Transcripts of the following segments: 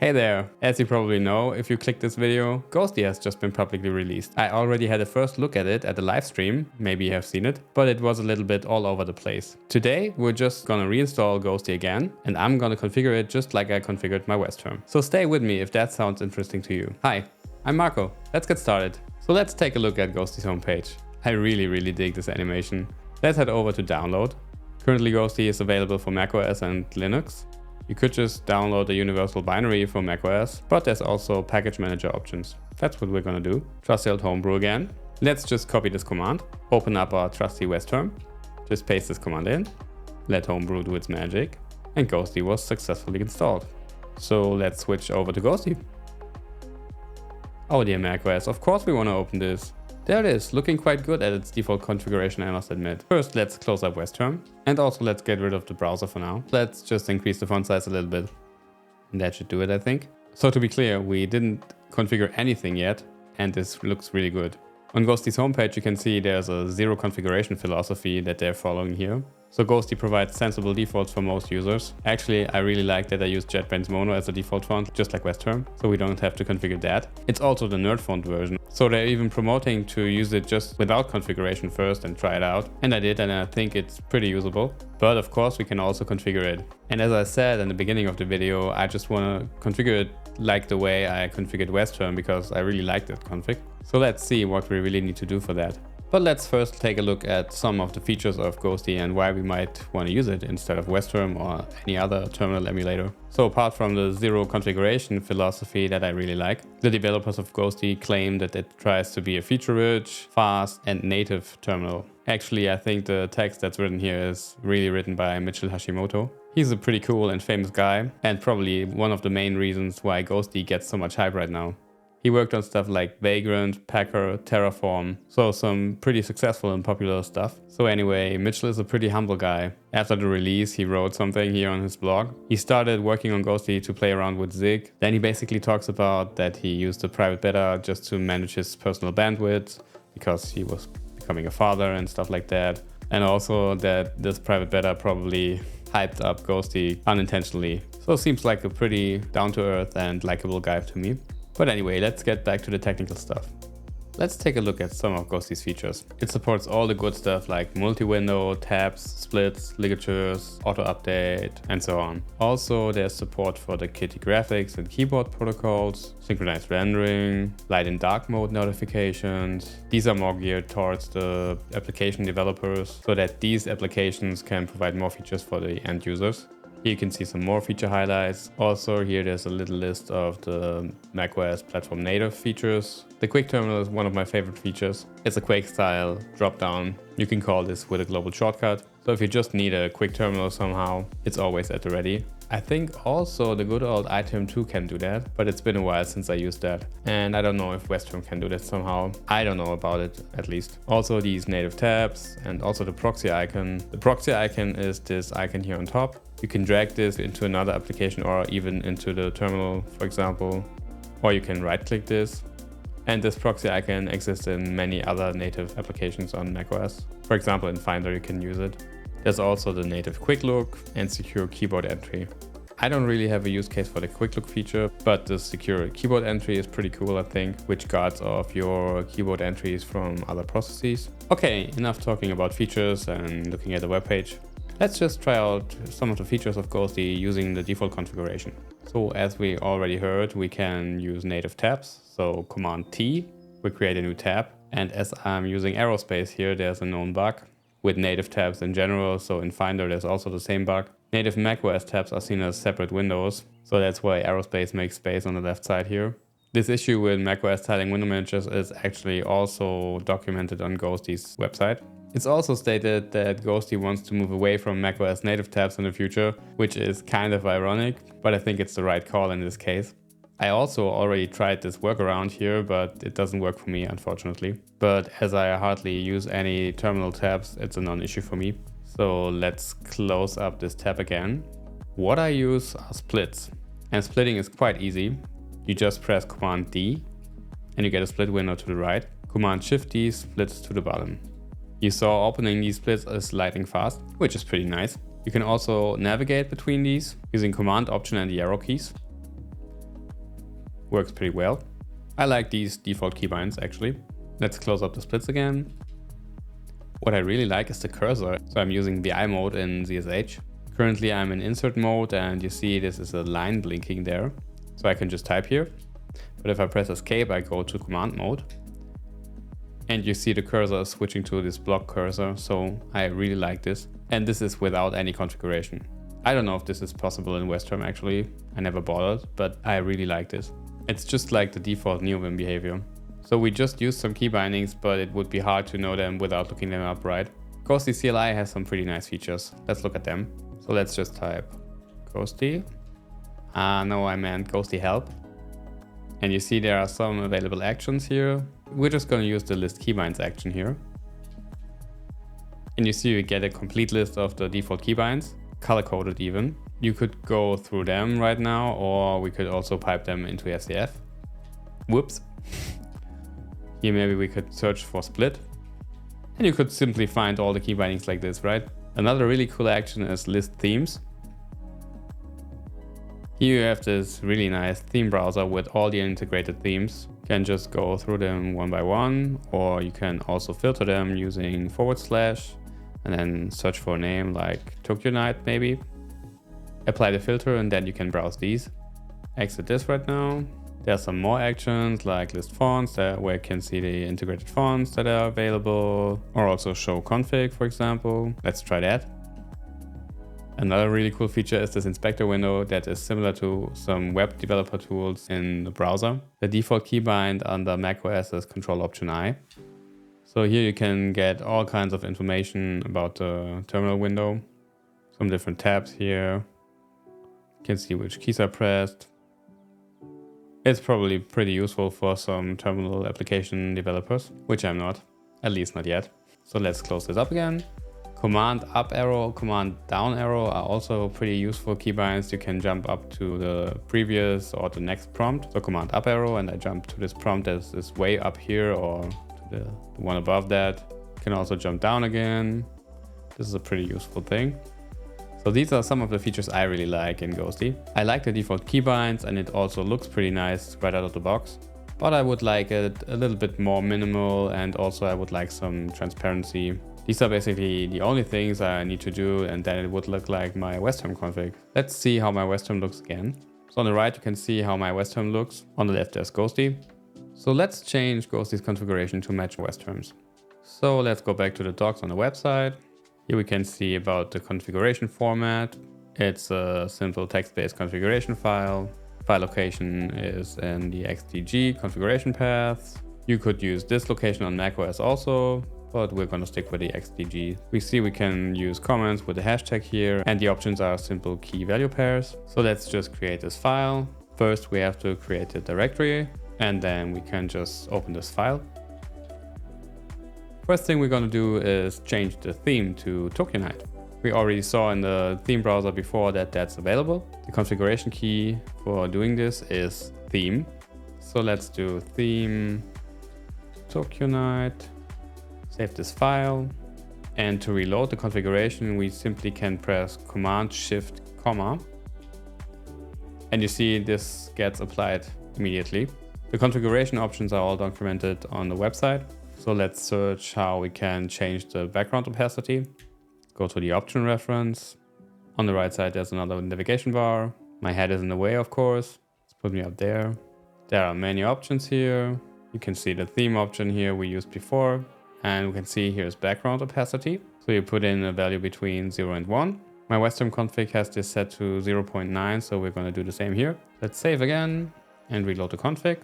Hey there! As you probably know, if you click this video, Ghostty has just been publicly released. I already had a first look at it at the live stream, maybe you have seen it, but it was a little bit all over the place. Today, we're just gonna reinstall Ghostty again, and I'm gonna configure it just like I configured my WezTerm. So stay with me if that sounds interesting to you. Hi, I'm Marco. Let's get started. So let's take a look at Ghosty's homepage. I really dig this animation. Let's head over to download. Currently Ghostty is available for macOS and Linux. You could just download the universal binary for macOS, but there's also package manager options. That's what we're gonna do. Trusty old homebrew again. Let's just copy this command, open up our trusty WezTerm, just paste this command in, let homebrew do its magic, and Ghostty was successfully installed. So let's switch over to Ghostty. Oh dear macOS, of course we wanna open this. There it is, looking quite good at its default configuration, I must admit. First, let's close up WezTerm, and also let's get rid of the browser for now. Let's just increase the font size a little bit. And that should do it, I think. So to be clear, we didn't configure anything yet, and this looks really good. On Ghosty's homepage, you can see there's a zero configuration philosophy that they're following here. So Ghostty provides sensible defaults for most users. Actually, I really like that I use JetBrains Mono as a default font, just like WezTerm, so we don't have to configure that. It's also the nerd font version, so they're even promoting to use it just without configuration first and try it out. And I did, and I think it's pretty usable. But of course, we can also configure it. And as I said in the beginning of the video, I just want to configure it like the way I configured WezTerm because I really like that config. So let's see what we really need to do for that. But let's first take a look at some of the features of Ghostty and why we might want to use it instead of WezTerm or any other terminal emulator. So apart from the zero configuration philosophy that I really like, the developers of Ghostty claim that it tries to be a feature-rich, fast and native terminal. Actually, I think the text that's written here is really written by Mitchell Hashimoto. He's a pretty cool and famous guy, and probably one of the main reasons why Ghostty gets so much hype right now. He worked on stuff like Vagrant, Packer, Terraform, so some pretty successful and popular stuff. So anyway, Mitchell is a pretty humble guy. After the release, he wrote something here on his blog. He started working on Ghostty to play around with Zig. Then he basically talks about that he used a private beta just to manage his personal bandwidth because he was becoming a father and stuff like that. And also that this private beta probably hyped up Ghostty unintentionally. So it seems like a pretty down-to-earth and likable guy to me. But anyway, let's get back to the technical stuff. Let's take a look at some of Ghosty's features. It supports all the good stuff like multi-window, tabs, splits, ligatures, auto-update, and so on. Also, there's support for the Kitty graphics and keyboard protocols, synchronized rendering, light and dark mode notifications. These are more geared towards the application developers so that these applications can provide more features for the end users. Here you can see some more feature highlights. Also here there's a little list of the macOS platform native features. The Quick Terminal is one of my favorite features. It's a QUAKE-STYLE drop-down. You can call this with a global shortcut. So if you just need a quick terminal somehow, it's always at the ready. I think also the good old iTerm 2 can do that, but it's been a while since I used that. And I don't know if WezTerm can do that somehow. I don't know about it, at least. Also these native tabs and also the proxy icon. The proxy icon is this icon here on top. You can drag this into another application or even into the terminal, for example, or you can right-click this. And this proxy icon exists in many other native applications on macOS. For example, in Finder you can use it. There's also the native quick look and secure keyboard entry. I don't really have a use case for the quick look feature, but the secure keyboard entry is pretty cool, I think, which guards off your keyboard entries from other processes. Okay, enough talking about features and looking at the webpage. Let's just try out some of the features of Ghostty using the default configuration. So as we already heard, we can use native tabs. So Command T will create a new tab. And as I'm using Aerospace here, there's a known bug with native tabs in general. So in Finder, there's also the same bug. Native macOS tabs are seen as separate windows. So that's why Aerospace makes space on the left side here. This issue with macOS tiling window managers is actually also documented on Ghosty's website. It's also stated that Ghostty wants to move away from macOS native tabs in the future, which is kind of ironic, but I think it's the right call in this case. I also already tried this workaround here, but it doesn't work for me, unfortunately. But as I hardly use any terminal tabs, it's a non-issue for me. So let's close up this tab again. What I use are splits, and splitting is quite easy. You just press Command D and you get a split window to the right. Command Shift D splits to the bottom. You saw opening these splits is lightning fast, which is pretty nice. You can also navigate between these using Command, Option and the arrow keys. Works pretty well. I like these default keybinds actually. Let's close up the splits again. What I really like is the cursor. So I'm using the eye mode in ZSH. Currently I'm in insert mode and you see this is a line blinking there. So I can just type here. But if I press escape, I go to command mode. And you see the cursor switching to this block cursor. So I really like this. And this is without any configuration. I don't know if this is possible in WezTerm actually. I never bothered, but I really like this. It's just like the default NeoVim behavior. So we just used some key bindings, but it would be hard to know them without looking them up, right? Ghostty CLI has some pretty nice features. Let's look at them. So let's just type Ghostty. No, I meant Ghostty help. And you see there are some available actions here. We're just going to use the list keybinds action here. And you see we get a complete list of the default keybinds, color-coded even. You could go through them right now, or we could also pipe them into SCF. Whoops. Here maybe we could search for split. And you could simply find all the key bindings like this, right? Another really cool action is list themes. Here you have this really nice theme browser with all the integrated themes. You can just go through them one by one, or you can also filter them using / and then search for a name like Tokyo Night maybe. Apply the filter and then you can browse these. Exit this right now. There are some more actions like list fonts where you can see the integrated fonts that are available, or also show config, for example. Let's try that. Another really cool feature is this inspector window that is similar to some web developer tools in the browser. The default keybind under macOS is Control-Option-I. So here you can get all kinds of information about the terminal window. Some different tabs here. You can see which keys are pressed. It's probably pretty useful for some terminal application developers, which I'm not, at least not yet. So let's close this up again. Command up arrow, command down arrow are also pretty useful keybinds. You can jump up to the previous or the next prompt. So command up arrow and I jump to this prompt that is way up here or to the one above that. You can also jump down again. This is a pretty useful thing. So these are some of the features I really like in Ghostty. I like the default keybinds and it also looks pretty nice right out of the box. But I would like it a little bit more minimal, and also I would like some transparency. These are basically the only things I need to do, and then it would look like my WezTerm config. Let's see how my WezTerm looks again. So on the right you can see how my WezTerm looks. On the left there's Ghostty. So let's change Ghosty's configuration to match WezTerm's. So let's go back to the docs on the website. Here we can see about the configuration format. It's a simple text-based configuration file. File location is in the XDG configuration paths. You could use this location on macOS also, but we're going to stick with the XDG. We see we can use comments with the hashtag here, and the options are simple key value pairs. So let's just create this file. First we have to create a directory, and then we can just open this file. First thing we're going to do is change the theme to Tokyo Night. We already saw in the theme browser before that that's available. The configuration key for doing this is theme. So let's do theme Tokyo Night. Save this file. And to reload the configuration, we simply can press Command Shift, comma. And you see this gets applied immediately. The configuration options are all documented on the website. So let's search how we can change the background opacity. Go to the option reference. On the right side, there's another navigation bar. My head is in the way, of course. Let's put me up there. There are many options here. You can see the theme option here we used before. And we can see here's background opacity. So you put in a value between 0 and 1. My WezTerm config has this set to 0.9, so we're going to do the same here. Let's save again and reload the config.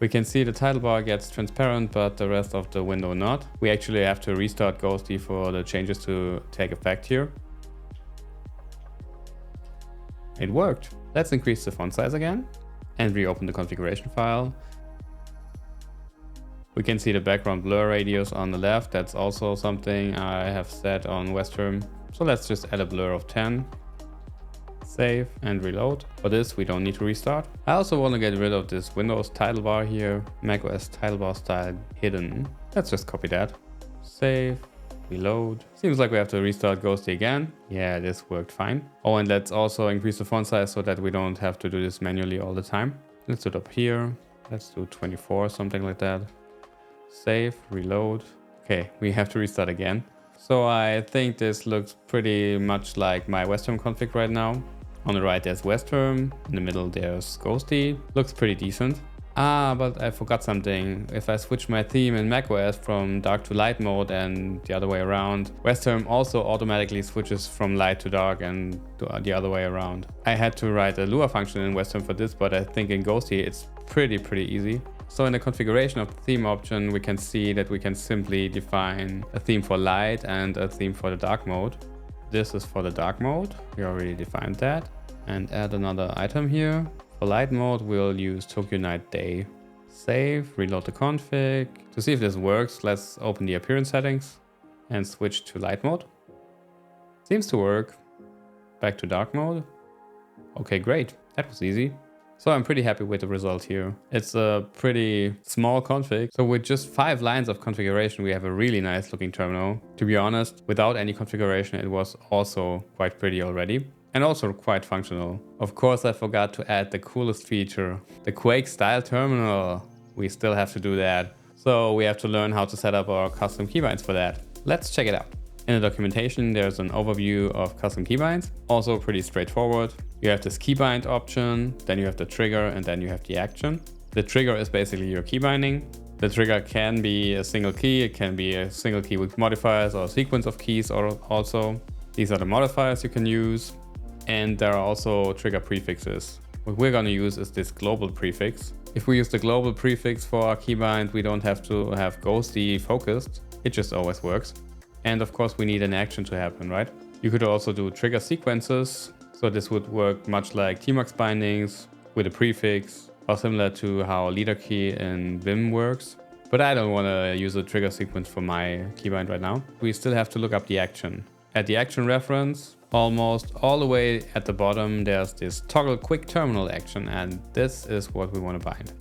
We can see the title bar gets transparent, but the rest of the window not. We actually have to restart Ghostty for the changes to take effect here. It worked. Let's increase the font size again and reopen the configuration file. We can see the background blur radius on the left. That's also something I have set on WezTerm. So let's just add a blur of 10. Save and reload. For this, we don't need to restart. I also want to get rid of this Windows title bar here, macOS title bar style hidden. Let's just copy that. Save, reload. Seems like we have to restart Ghostty again. Yeah, this worked fine. Oh, and let's also increase the font size so that we don't have to do this manually all the time. Let's do it up here. Let's do 24, something like that. Save, reload. Okay, we have to restart again. So I think this looks pretty much like my WezTerm config right now. On the right there's WezTerm, in the middle there's Ghostty. Looks pretty decent. Ah, but I forgot something. If I switch my theme in macOS from dark to light mode and the other way around, WezTerm also automatically switches from light to dark and the other way around. I had to write a Lua function in WezTerm for this, but I think in Ghostty it's pretty easy. So in the configuration of the theme option, we can see that we can simply define a theme for light and a theme for the dark mode. This is for the dark mode. We already defined that. And add another item here. For light mode, we'll use Tokyo Night Day. Save, reload the config. To see if this works, let's open the appearance settings and switch to light mode. Seems to work. Back to dark mode. Okay, great. That was easy. So I'm pretty happy with the result here. It's a pretty small config. So with just 5 lines of configuration, we have a really nice looking terminal. To be honest, without any configuration, it was also quite pretty already. And also quite functional. Of course, I forgot to add the coolest feature, the QUAKE-STYLE terminal. We still have to do that. So we have to learn how to set up our custom keybinds for that. Let's check it out. In the documentation, there's an overview of custom keybinds. Also pretty straightforward. You have this keybind option, then you have the trigger, and then you have the action. The trigger is basically your key binding. The trigger can be a single key. It can be a single key with modifiers or a sequence of keys also. These are the modifiers you can use. And there are also trigger prefixes. What we're going to use is this global prefix. If we use the global prefix for our keybind, we don't have to have Ghostty focused. It just always works. And of course, we need an action to happen, right? You could also do trigger sequences. So this would work much like Tmux bindings with a prefix, or similar to how leader key in Vim works. But I don't want to use a trigger sequence for my keybind right now. We still have to look up the action. At the action reference, almost all the way at the bottom, there's this toggle quick terminal action, and this is what we want to bind.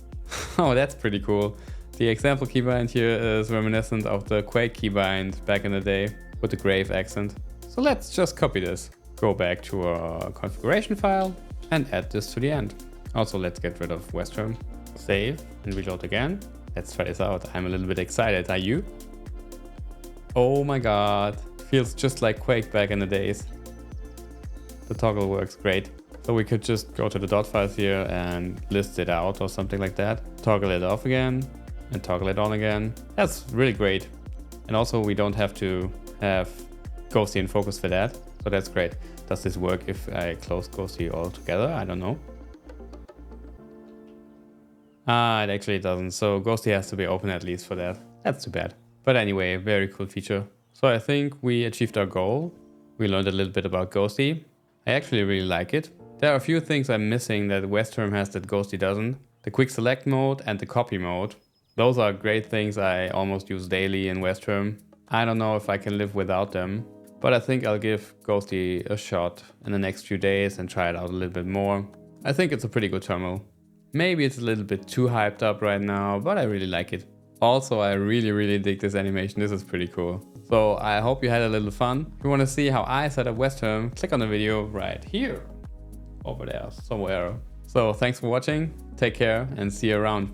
Oh, that's pretty cool. The example keybind here is reminiscent of the Quake keybind back in the day with the grave accent. So let's just copy this. Go back to our configuration file and add this to the end. Also, let's get rid of WezTerm. Save and reload again. Let's try this out. I'm a little bit excited. Are you? Oh my god. Feels just like Quake back in the days. The toggle works great. So we could just go to the dot files here and list it out or something like that. Toggle it off again and toggle it on again. That's really great. And also we don't have to have Ghostty in focus for that. So that's great. Does this work if I close Ghostty altogether? I don't know. Ah, it actually doesn't. So Ghostty has to be open at least for that. That's too bad. But anyway, very cool feature. So I think we achieved our goal. We learned a little bit about Ghostty. I actually really like it. There are a few things I'm missing that WezTerm has that Ghostty doesn't. The quick select mode and the copy mode. Those are great things I almost use daily in WezTerm. I don't know if I can live without them, but I think I'll give Ghostty a shot in the next few days and try it out a little bit more. I think it's a pretty good terminal. Maybe it's a little bit too hyped up right now, but I really like it. Also, I really dig this animation. This is pretty cool. So I hope you had a little fun. If you want to see how I set up WezTerm, click on the video right here. Over there, somewhere. So thanks for watching. Take care and see you around.